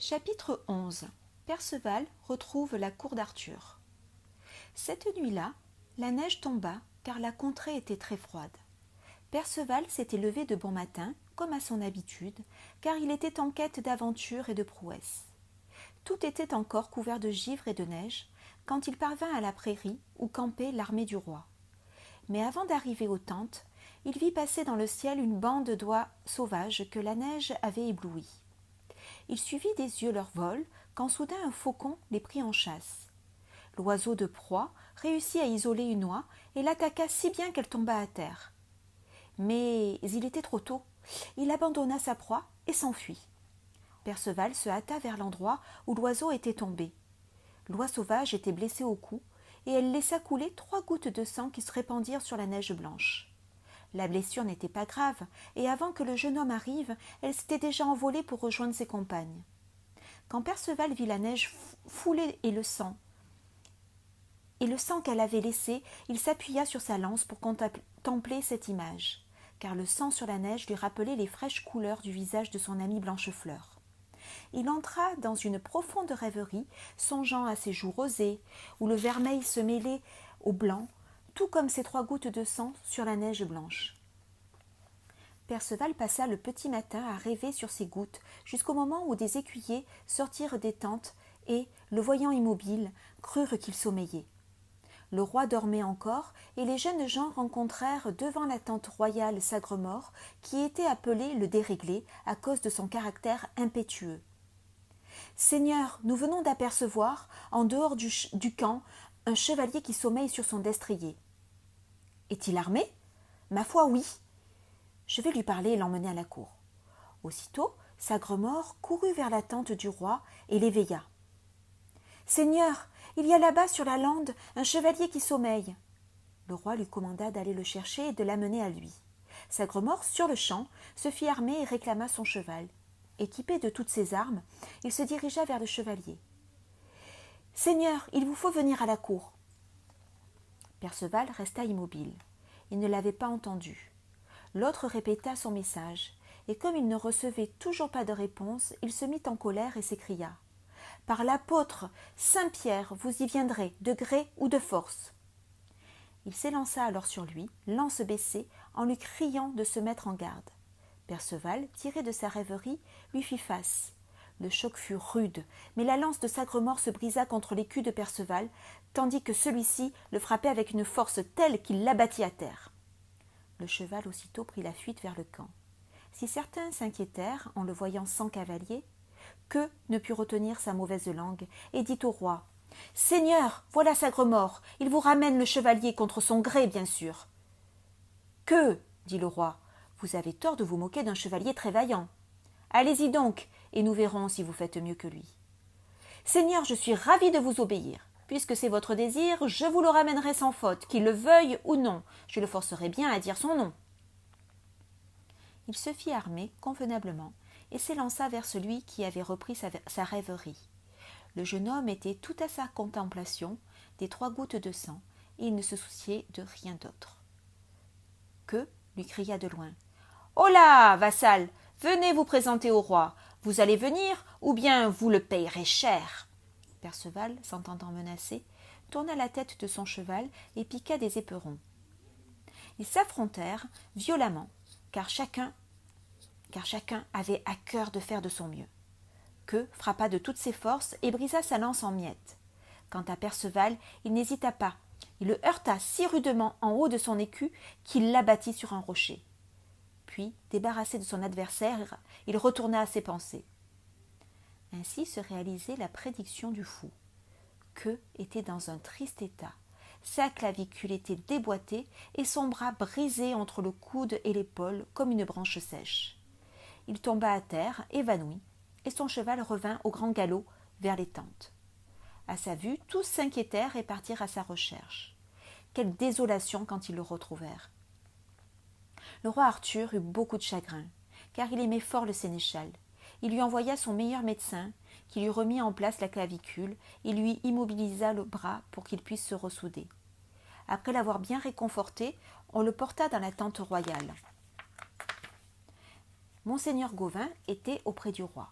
Chapitre 11. Perceval retrouve la cour d'Arthur. Cette nuit-là, la neige tomba car la contrée était très froide. Perceval s'était levé de bon matin, comme à son habitude, car il était en quête d'aventure et de prouesse. Tout était encore couvert de givre et de neige quand il parvint à la prairie où campait l'armée du roi. Mais avant d'arriver aux tentes, il vit passer dans le ciel une bande d'oies sauvages que la neige avait éblouis. Il suivit des yeux leur vol quand soudain un faucon les prit en chasse. L'oiseau de proie réussit à isoler une oie et l'attaqua si bien qu'elle tomba à terre. Mais il était trop tôt. Il abandonna sa proie et s'enfuit. Perceval se hâta vers l'endroit où l'oiseau était tombé. L'oie sauvage était blessée au cou et elle laissa couler 3 gouttes de sang qui se répandirent sur la neige blanche. La blessure n'était pas grave, et avant que le jeune homme arrive, elle s'était déjà envolée pour rejoindre ses compagnes. Quand Perceval vit la neige foulée et le sang qu'elle avait laissé, il s'appuya sur sa lance pour contempler cette image, car le sang sur la neige lui rappelait les fraîches couleurs du visage de son ami Blanchefleur. Il entra dans une profonde rêverie, songeant à ses joues rosées, où le vermeil se mêlait au blanc, tout comme ces 3 gouttes de sang sur la neige blanche. Perceval passa le petit matin à rêver sur ces gouttes, jusqu'au moment où des écuyers sortirent des tentes et, le voyant immobile, crurent qu'il sommeillait. Le roi dormait encore, et les jeunes gens rencontrèrent devant la tente royale Sagremort, qui était appelé le Déréglé à cause de son caractère impétueux. « Seigneur, nous venons d'apercevoir, en dehors du camp, un chevalier qui sommeille sur son destrier. »« Est-il armé ?»« Ma foi, oui. » Je vais lui parler et l'emmener à la cour. Aussitôt, Sagremort courut vers la tente du roi et l'éveilla. « Seigneur, il y a là-bas sur la lande un chevalier qui sommeille. » Le roi lui commanda d'aller le chercher et de l'amener à lui. Sagremort, sur-le-champ, se fit armer et réclama son cheval. Équipé de toutes ses armes, il se dirigea vers le chevalier. « Seigneur, il vous faut venir à la cour. » Perceval resta immobile. Il ne l'avait pas entendu. L'autre répéta son message, et comme il ne recevait toujours pas de réponse, il se mit en colère et s'écria. « Par l'apôtre Saint-Pierre, vous y viendrez, de gré ou de force. » Il s'élança alors sur lui, lance baissée, en lui criant de se mettre en garde. Perceval, tiré de sa rêverie, lui fit face. Le choc fut rude, mais la lance de Sagremort se brisa contre l'écu de Perceval, tandis que celui-ci le frappait avec une force telle qu'il l'abattit à terre. Le cheval aussitôt prit la fuite vers le camp. Si certains s'inquiétèrent en le voyant sans cavalier, que ne put retenir sa mauvaise langue et dit au roi « Seigneur, voilà Sagremort, il vous ramène le chevalier contre son gré, bien sûr. »« Que ?» dit le roi. « Vous avez tort de vous moquer d'un chevalier très vaillant. Allez-y donc, et nous verrons si vous faites mieux que lui. »« Seigneur, je suis ravi de vous obéir. Puisque c'est votre désir, je vous le ramènerai sans faute, qu'il le veuille ou non. Je le forcerai bien à dire son nom. » Il se fit armer convenablement et s'élança vers celui qui avait repris sa rêverie. Le jeune homme était tout à sa contemplation des 3 gouttes de sang, et il ne se souciait de rien d'autre. Que lui cria de loin. « Holà, vassal, venez vous présenter au roi. Vous allez venir, ou bien vous le payerez cher. » Perceval, s'entendant menacé, tourna la tête de son cheval et piqua des éperons. Ils s'affrontèrent violemment, car chacun avait à cœur de faire de son mieux. Que frappa de toutes ses forces et brisa sa lance en miettes. Quant à Perceval, il n'hésita pas. Il le heurta si rudement en haut de son écu qu'il l'abattit sur un rocher. Puis, débarrassé de son adversaire, il retourna à ses pensées. Ainsi se réalisait la prédiction du fou. Que était dans un triste état. Sa clavicule était déboîtée et son bras brisé entre le coude et l'épaule comme une branche sèche. Il tomba à terre, évanoui, et son cheval revint au grand galop vers les tentes. À sa vue, tous s'inquiétèrent et partirent à sa recherche. Quelle désolation quand ils le retrouvèrent. Le roi Arthur eut beaucoup de chagrin, car il aimait fort le sénéchal. Il lui envoya son meilleur médecin, qui lui remit en place la clavicule et lui immobilisa le bras pour qu'il puisse se ressouder. Après l'avoir bien réconforté, on le porta dans la tente royale. Monseigneur Gauvin était auprès du roi.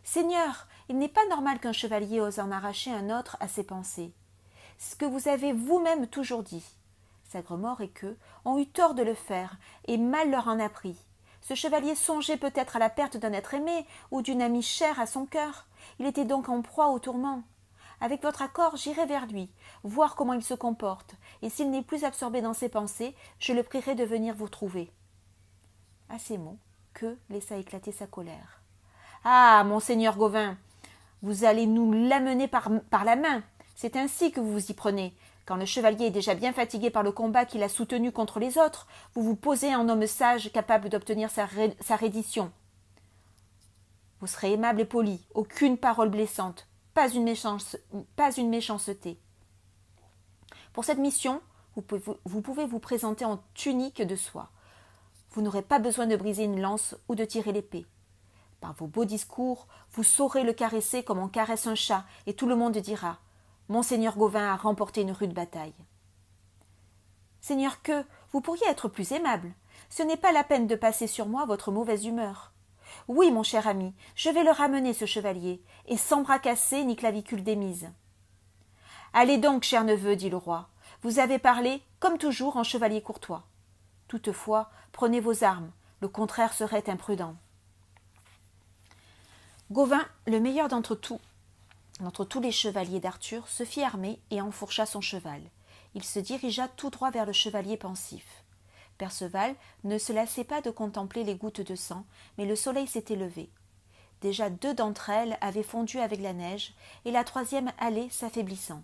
Seigneur, il n'est pas normal qu'un chevalier ose en arracher un autre à ses pensées. C'est ce que vous avez vous-même toujours dit. Sagremort et Queue ont eu tort de le faire, et mal leur en a pris. Ce chevalier songeait peut-être à la perte d'un être aimé ou d'une amie chère à son cœur. Il était donc en proie au tourment. Avec votre accord, j'irai vers lui, voir comment il se comporte, et s'il n'est plus absorbé dans ses pensées, je le prierai de venir vous trouver. À ces mots, Queue laissa éclater sa colère. Ah, monseigneur Gauvin, vous allez nous l'amener par la main. C'est ainsi que vous vous y prenez. Quand le chevalier est déjà bien fatigué par le combat qu'il a soutenu contre les autres, vous vous posez en homme sage capable d'obtenir sa reddition. Vous serez aimable et poli, aucune parole blessante, pas une méchanceté. Pour cette mission, vous pouvez vous présenter en tunique de soie. Vous n'aurez pas besoin de briser une lance ou de tirer l'épée. Par vos beaux discours, vous saurez le caresser comme on caresse un chat, et tout le monde dira « Monseigneur Gauvin a remporté une rude bataille. » Seigneur Queue, vous pourriez être plus aimable. Ce n'est pas la peine de passer sur moi votre mauvaise humeur. Oui, mon cher ami, je vais le ramener, ce chevalier, et sans bras cassés ni clavicule démise. Allez donc, cher neveu, dit le roi, vous avez parlé, comme toujours, en chevalier courtois. Toutefois, prenez vos armes, le contraire serait imprudent. Gauvin, le meilleur d'entre tous les chevaliers d'Arthur, se fit armer et enfourcha son cheval. Il se dirigea tout droit vers le chevalier pensif. Perceval ne se lassait pas de contempler les gouttes de sang, mais le soleil s'était levé. Déjà 2 d'entre elles avaient fondu avec la neige, et la 3e allait s'affaiblissant.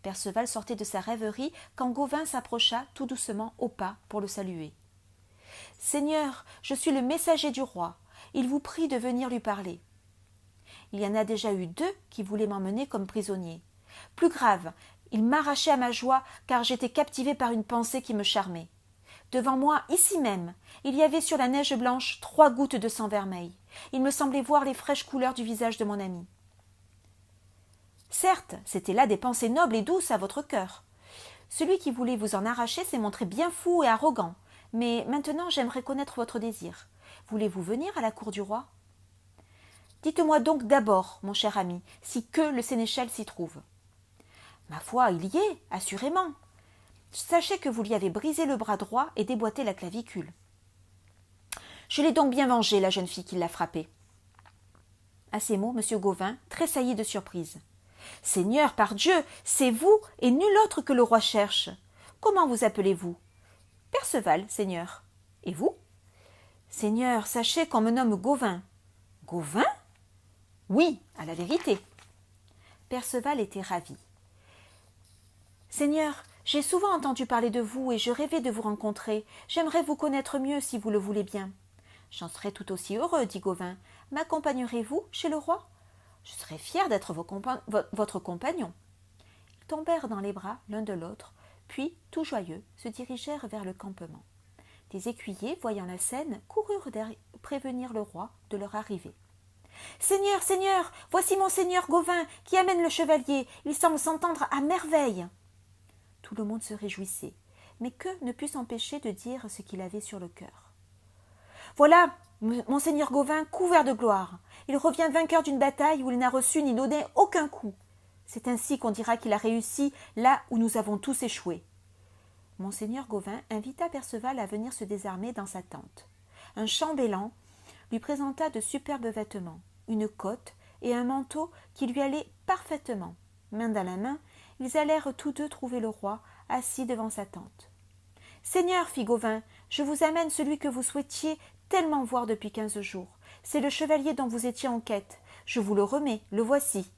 Perceval sortait de sa rêverie quand Gauvin s'approcha tout doucement au pas pour le saluer. « Seigneur, je suis le messager du roi. Il vous prie de venir lui parler. » Il y en a déjà eu 2 qui voulaient m'emmener comme prisonnier. Plus grave, ils m'arrachaient à ma joie car j'étais captivé par une pensée qui me charmait. Devant moi, ici même, il y avait sur la neige blanche 3 gouttes de sang vermeil. Il me semblait voir les fraîches couleurs du visage de mon ami. Certes, c'étaient là des pensées nobles et douces à votre cœur. Celui qui voulait vous en arracher s'est montré bien fou et arrogant. Mais maintenant, j'aimerais connaître votre désir. Voulez-vous venir à la cour du roi ? Dites-moi donc d'abord, mon cher ami, si Queue le sénéchal s'y trouve. Ma foi, il y est, assurément. Sachez que vous lui avez brisé le bras droit et déboîté la clavicule. Je l'ai donc bien vengé, la jeune fille qui l'a frappé. À ces mots, M. Gauvin tressaillit de surprise. « Seigneur, pardieu, c'est vous et nul autre que le roi cherche. Comment vous appelez-vous ?»« Perceval, seigneur. Et vous ?»« Seigneur, sachez qu'on me nomme Gauvin. »« Gauvin ?»« Oui, à la vérité. » Perceval était ravi. « Seigneur, j'ai souvent entendu parler de vous et je rêvais de vous rencontrer. J'aimerais vous connaître mieux si vous le voulez bien. »« J'en serais tout aussi heureux, dit Gauvin. M'accompagnerez-vous chez le roi ? Je serais fier d'être votre compagnon. » Ils tombèrent dans les bras l'un de l'autre, puis, tout joyeux, se dirigèrent vers le campement. Des écuyers, voyant la scène, coururent prévenir le roi de leur arrivée. « Seigneur, Seigneur, voici monseigneur Gauvin qui amène le chevalier. Il semble s'entendre à merveille. » Tout le monde se réjouissait, mais Queue ne put s'empêcher de dire ce qu'il avait sur le cœur. « Voilà monseigneur Gauvin couvert de gloire. Il revient vainqueur d'une bataille où il n'a reçu ni donné aucun coup. C'est ainsi qu'on dira qu'il a réussi là où nous avons tous échoué. » Monseigneur Gauvin invita Perceval à venir se désarmer dans sa tente. Un chambellan lui présenta de superbes vêtements, une cotte et un manteau qui lui allaient parfaitement. Main dans la main, ils allèrent tous 2 trouver le roi, assis devant sa tente. « Seigneur, fit Gauvin, je vous amène celui que vous souhaitiez tellement voir depuis 15 jours. C'est le chevalier dont vous étiez en quête. Je vous le remets, le voici. »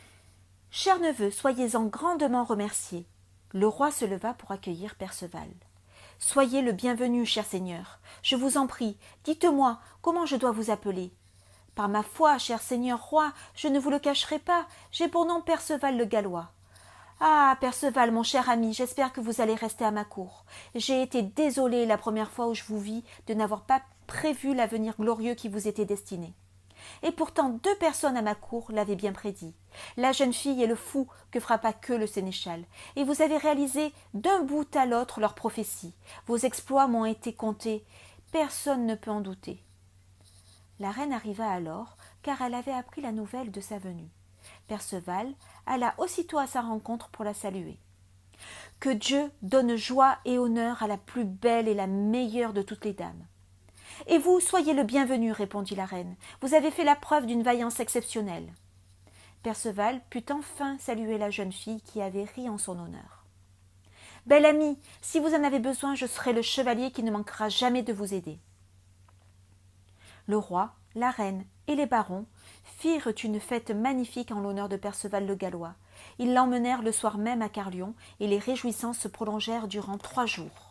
« Cher neveu, soyez-en grandement remercié. » Le roi se leva pour accueillir Perceval. « Soyez le bienvenu, cher seigneur. Je vous en prie, dites-moi comment je dois vous appeler. »« Par ma foi, cher seigneur roi, je ne vous le cacherai pas, j'ai pour nom Perceval le Gallois. »« Ah, Perceval, mon cher ami, j'espère que vous allez rester à ma cour. J'ai été désolée la première fois où je vous vis de n'avoir pas prévu l'avenir glorieux qui vous était destiné. Et pourtant 2 personnes à ma cour l'avaient bien prédit, la jeune fille et le fou que frappa Queue le sénéchal, et vous avez réalisé d'un bout à l'autre leurs prophéties. Vos exploits m'ont été comptés, personne ne peut en douter. La reine arriva alors, car elle avait appris la nouvelle de sa venue. Perceval alla aussitôt à sa rencontre pour la saluer. « Que Dieu donne joie et honneur à la plus belle et la meilleure de toutes les dames. »« Et vous, soyez le bienvenu, répondit la reine. Vous avez fait la preuve d'une vaillance exceptionnelle. Perceval put enfin saluer la jeune fille qui avait ri en son honneur. « Belle amie, si vous en avez besoin, je serai le chevalier qui ne manquera jamais de vous aider. » Le roi, la reine et les barons firent une fête magnifique en l'honneur de Perceval le Gallois. Ils l'emmenèrent le soir même à Carlion et les réjouissances se prolongèrent durant 3 jours.